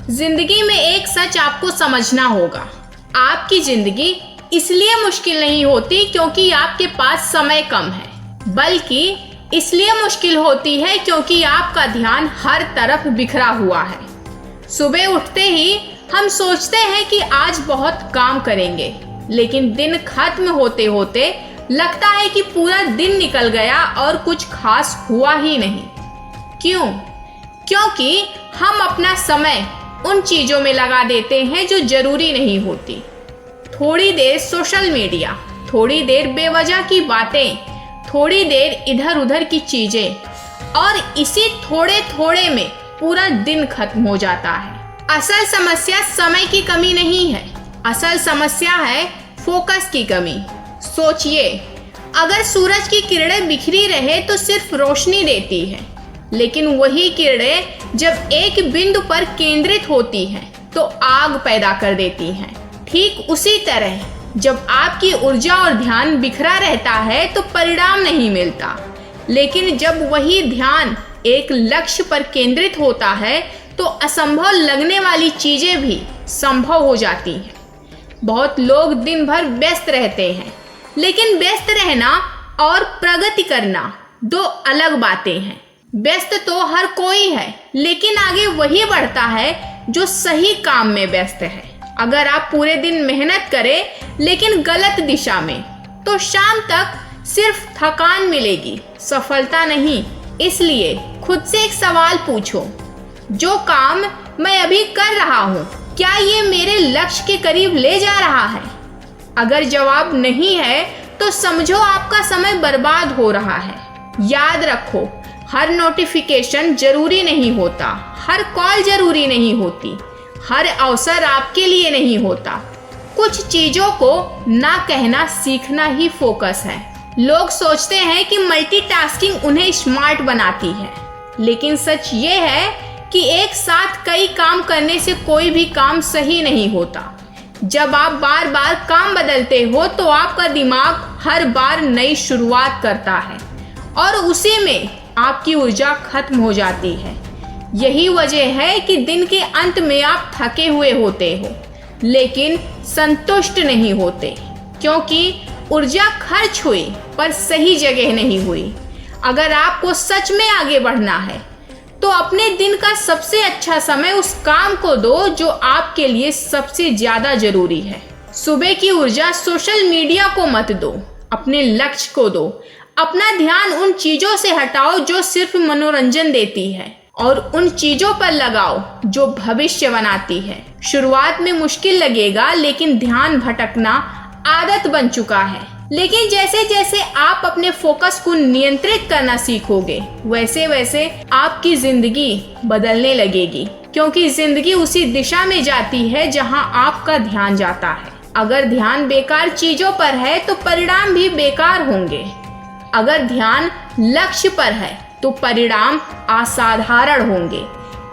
जिंदगी में एक सच आपको समझना होगा, आपकी जिंदगी इसलिए मुश्किल नहीं होती क्योंकि आपके पास समय कम है, बल्कि इसलिए मुश्किल होती है क्योंकि आपका ध्यान हर तरफ बिखरा हुआ है। सुबह उठते ही हम सोचते हैं कि आज बहुत काम करेंगे, लेकिन दिन खत्म होते होते लगता है कि पूरा दिन निकल गया और कुछ खास हुआ ही नहीं। क्यों? क्योंकि हम अपना समय उन चीज़ों में लगा देते हैं जो जरूरी नहीं होती। थोड़ी देर सोशल मीडिया, थोड़ी देर बेवजह की बातें, थोड़ी देर इधर उधर की चीज़ें, और इसी थोड़े थोड़े में पूरा दिन खत्म हो जाता है। असल समस्या समय की कमी नहीं है, असल समस्या है फोकस की कमी। सोचिए, अगर सूरज की किरणें बिखरी रहे तो सिर्फ रोशनी देती है, लेकिन वही किरणें जब एक बिंदु पर केंद्रित होती हैं तो आग पैदा कर देती हैं। ठीक उसी तरह जब आपकी ऊर्जा और ध्यान बिखरा रहता है तो परिणाम नहीं मिलता, लेकिन जब वही ध्यान एक लक्ष्य पर केंद्रित होता है तो असंभव लगने वाली चीजें भी संभव हो जाती हैं। बहुत लोग दिन भर व्यस्त रहते हैं, लेकिन व्यस्त रहना और प्रगति करना दो अलग बातें हैं। व्यस्त तो हर कोई है, लेकिन आगे वही बढ़ता है जो सही काम में व्यस्त है। अगर आप पूरे दिन मेहनत करें लेकिन गलत दिशा में, तो शाम तक सिर्फ थकान मिलेगी, सफलता नहीं। इसलिए खुद से एक सवाल पूछो, जो काम मैं अभी कर रहा हूँ क्या ये मेरे लक्ष्य के करीब ले जा रहा है? अगर जवाब नहीं है तो समझो आपका समय बर्बाद हो रहा है। याद रखो, हर नोटिफिकेशन जरूरी नहीं होता, हर कॉल जरूरी नहीं होती, हर अवसर आपके लिए नहीं होता। कुछ चीजों को ना कहना सीखना ही फोकस है। लोग सोचते हैं कि मल्टीटास्किंग उन्हें स्मार्ट बनाती है, लेकिन सच ये है कि एक साथ कई काम करने से कोई भी काम सही नहीं होता। जब आप बार बार काम बदलते हो तो आपका दिमाग हर बार नई शुरुआत करता है और उसी में आपकी ऊर्जा खत्म हो जाती है। यही वजह है कि दिन के अंत में आप थके हुए होते हो, लेकिन संतुष्ट नहीं होते, क्योंकि ऊर्जा खर्च हुई पर सही जगह नहीं हुई। अगर आपको सच में आगे बढ़ना है तो अपने दिन का सबसे अच्छा समय उस काम को दो जो आपके लिए सबसे ज्यादा जरूरी है। सुबह की ऊर्जा सोशल मीडिया को मत दो, अपने लक्ष्य को दो। अपना ध्यान उन चीजों से हटाओ जो सिर्फ मनोरंजन देती है और उन चीजों पर लगाओ जो भविष्य बनाती है। शुरुआत में मुश्किल लगेगा, लेकिन ध्यान भटकना आदत बन चुका है। लेकिन जैसे जैसे आप अपने फोकस को नियंत्रित करना सीखोगे, वैसे वैसे आपकी जिंदगी बदलने लगेगी, क्योंकि जिंदगी उसी दिशा में जाती है जहां आपका ध्यान जाता है। अगर ध्यान बेकार चीजों पर है तो परिणाम भी बेकार होंगे। अगर ध्यान लक्ष्य पर है तो परिणाम असाधारण होंगे।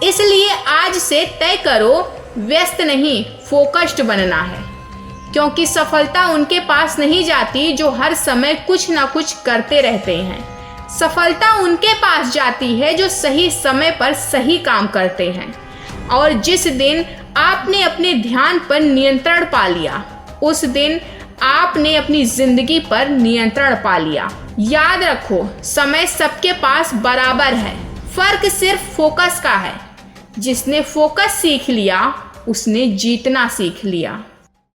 इसलिए आज से तय करो, व्यस्त नहीं फोकस्ड बनना है, क्योंकि सफलता उनके पास नहीं जाती जो हर समय कुछ ना कुछ करते रहते हैं। सफलता उनके पास जाती है जो सही समय पर सही काम करते हैं। और जिस दिन आपने अपने ध्यान पर नियंत्रण पा लिया, उस दिन आपने अपनी जिंदगी पर नियंत्रण पा लिया। याद रखो, समय सबके पास बराबर है, फर्क सिर्फ फोकस का है। जिसने फोकस सीख लिया उसने जीतना सीख लिया।